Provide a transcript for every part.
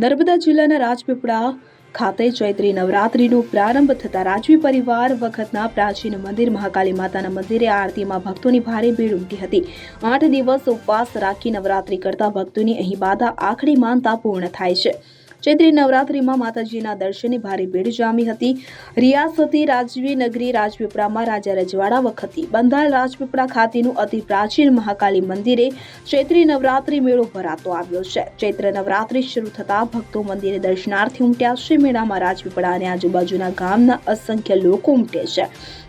નર્મદા જિલ્લાના રાજપીપળા ખાતે ચૈત્રી નવરાત્રીનો પ્રારંભ થતા રાજવી પરિવાર વખતના પ્રાચીન મંદિર મહાકાલી માતાના મંદિરે આરતીમાં ભક્તોની ભારે ભીડ ઉમટી હતી। 8 દિવસ ઉપવાસ રાખી નવરાત્રી કરતા ભક્તોની અહીં બાધા આખરી માનતા પૂર્ણ થાય છે। ચૈત્રી નવરાત્રીમાં માતાજીના દર્શને ભારે ભીડ જામી હતી। રિયાસતી રાજવી નગરી રાજપીપળામાં રાજા રજવાડા વખતથી બંધાયેલ રાજપીપળા ખાતેનું અતિ પ્રાચીન મહાકાલી મંદિરે ચૈત્રી નવરાત્રી મેળો ભરાતો આવ્યો છે। ચૈત્ર નવરાત્રી શરૂ થતા ભક્તો મંદિરે દર્શનાર્થે ઉમટ્યા છે। મેળામાં રાજપીપળા અને આજુબાજુના ગામના અસંખ્ય લોકો ઉમટે છે।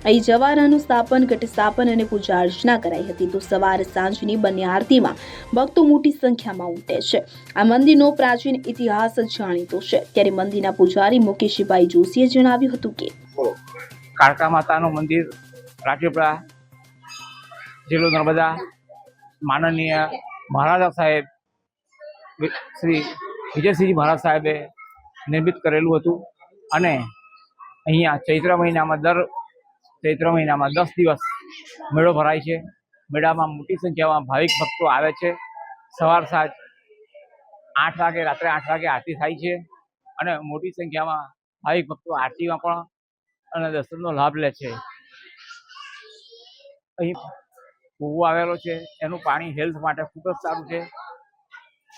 અહીં જવારાનું સ્થાપન, ઘટ સ્થાપન અને પૂજા અર્ચના કરાઈ હતી। તો સવાર સાંજની બંને આરતીમાં ભક્તો મોટી સંખ્યામાં ઉમટે છે। આ મંદિરનો પ્રાચીન ઇતિહાસ જાણીતો છે। ત્યારે મંદિરના પૂજારી મુકેશભાઈ જોશીએ જણાવ્યું હતું કે કાળકા માતાનું મંદિર રાજપીપળા, જિલ્લો નર્મદા, માનનીય મહારાજા સાહેબ શ્રી વિજયસિંહજી મહારાજ સાહેબે નિર્મિત કરેલું હતું અને અહીંયા ચૈત્ર મહિનામાં 10 દિવસ મેળો ભરાય છે। મેળામાં મોટી સંખ્યામાં ભાવિક ભક્તો આવે છે। સવાર સાંજ 8 વાગે, રાત્રે 8 વાગે આરતી થાય છે અને મોટી સંખ્યામાં ભાવિક ભક્તો આરતીમાં પણ અને દર્શનનો લાભ લે છે। અહીં કૂવો આવેલો છે, એનું પાણી હેલ્થ માટે ખૂબ જ સારું છે।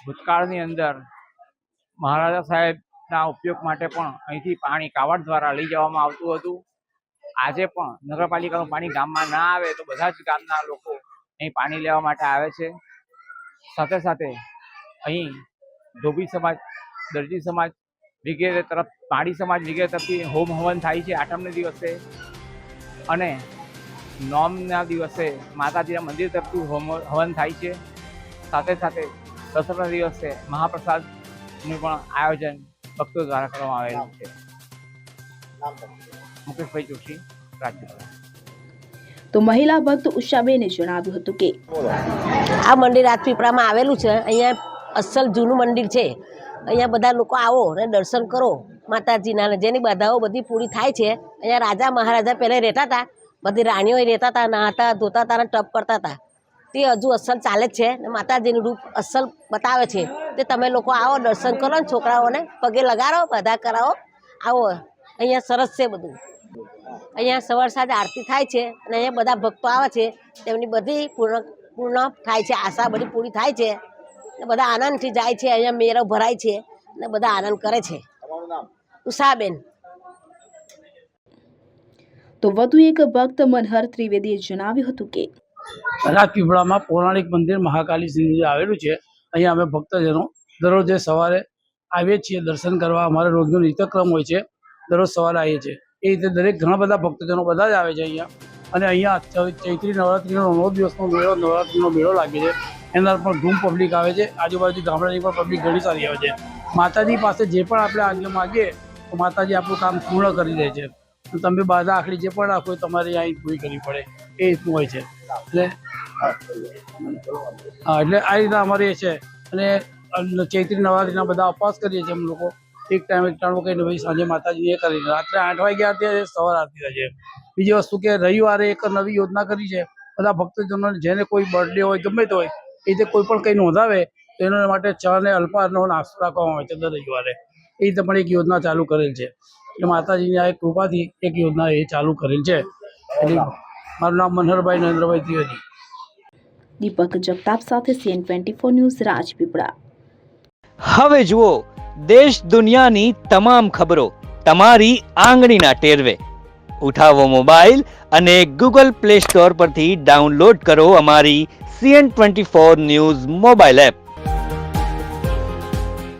ભૂતકાળની અંદર મહારાજા સાહેબના ઉપયોગ માટે પણ અહીંથી પાણી કાવડ દ્વારા લઈ જવામાં આવતું હતું। આજે પણ નગરપાલિકાનું પાણી ગામમાં ના આવે તો બધા જ ગામના લોકો અહીં પાણી લેવા માટે આવે છે। સાથે સાથે અહીં ધોબી સમાજ, દરજી સમાજ વગેરે તરફ, પાડી સમાજ વગેરે તરફથી હોમ હવન થાય છે આઠમને દિવસે અને નોમના દિવસે માતાજીના મંદિર તરફથી હોમ હવન થાય છે। સાથે સાથે દસમના દિવસે મહાપ્રસાદનું પણ આયોજન ભક્તો દ્વારા કરવામાં આવેલું છે। મુકેશભાઈ જોશી, રાજપીપળા। તો મહિલા ભક્ત ઉષાબેને જણાવ્યું હતું કે આ મંદિર રાજપીપળામાં આવેલું છે। અહીંયા અસલ જૂનું મંદિર છે। અહીંયા બધા લોકો આવો અને દર્શન કરો માતાજીના, જેની બાધાઓ બધી પૂરી થાય છે। અહીંયા રાજા મહારાજા પહેલાં રહેતા હતા, બધી રાણીઓ રહેતા હતા, નહાતા ધોતા હતા અને ટપ કરતા હતા। તે હજુ અસલ ચાલે જ છે ને માતાજીનું રૂપ અસલ બતાવે છે। તે તમે લોકો આવો, દર્શન કરો ને છોકરાઓને પગે લગાડો, બાધા કરાવો, આવો। અહીંયા સરસ છે બધું। અહીંયા સવાર સાંજ આરતી થાય છે અને અહીંયા બધા ભક્તો આવે છે, તેમની બધી પૂર્ણ થાય છે, આશા બધી પૂરી થાય છે ને બધા આનંદથી જાય છે। અહીંયા મેળો ભરાય છે ને બધા આનંદ કરે છે। ઉષાબેન। તો વધુ એક ભક્ત મનહર ત્રિવેદીએ જણાવ્યું હતું કે રાજપીપળામાં પૌરાણિક મંદિર મહાકાલી શ્રીજી આવેલું છે। અહીંયા અમે ભક્તજનો દરરોજે સવારે આવીએ છીએ દર્શન કરવા। અમારે રોજનો નિત્યક્રમ હોય છે, દરરોજ સવારે આવીએ છીએ। એ રીતે દરેક ઘણા બધા ભક્તજનો બધા જ આવે છે અહીંયા। અને અહીંયા ચૈત્રી નવરાત્રિનો 9 દિવસનો મેળો, નવરાત્રિનો મેળો લાગે છે। એના પણ ધૂમ પબ્લિક આવે છે, આજુબાજુ ગામડાની પણ પબ્લિક ઘણી સારી આવે છે। માતાજી પાસે જે પણ આપણે આજ્ઞા માગીએ તો માતાજી આપણું કામ પૂર્ણ કરી દે છે। તો તમે બાધા આખરી જે પણ રાખો તમારે અહીં પૂરી કરવી પડે, એ રીતનું હોય છે। એટલે હા, એટલે આ રીતના અમારે એ છે। અને ચૈત્રી નવરાત્રિના બધા ઉપવાસ કરીએ છીએ અમે લોકો। એક ટાણું કહીને ભાઈ સાંજે માતાજી એ કરીને રાત્રે 8 વાગે આરતી થાય છે, સવાર આરતી થાય છે। બીજી વસ્તુ કે રવિવારે એક નવી યોજના કરી છે, બધા ભક્તજનો જેને કોઈ બર્થડે હોય, ગમે તે હોય, એ રીતે કોઈ પણ કંઈ નોંધાવે તો એના માટે ચા અને અલ્પાહારનો નાસ્તો રાખવામાં આવે છે દર રવિવારે। એ રીતે પણ એક યોજના ચાલુ કરેલ છે કે માતાજીની આ એક કૃપાથી એક યોજના એ ચાલુ કરેલ છે। એટલે મારું નામ મનહરભાઈ નરેન્દ્રભાઈ ત્રિવેદી। દીપક જગતાપ સાથે CN24 ન્યૂઝ, રાજપીપળા। હવે જુઓ દેશ દુનિયાની તમામ ખબરો તમારી આંગળીના ટેરવે। ઉઠાવો મોબાઈલ અને Google Play Store પરથી ડાઉનલોડ કરો અમારી CN24 ન્યૂઝ મોબાઈલ એપ।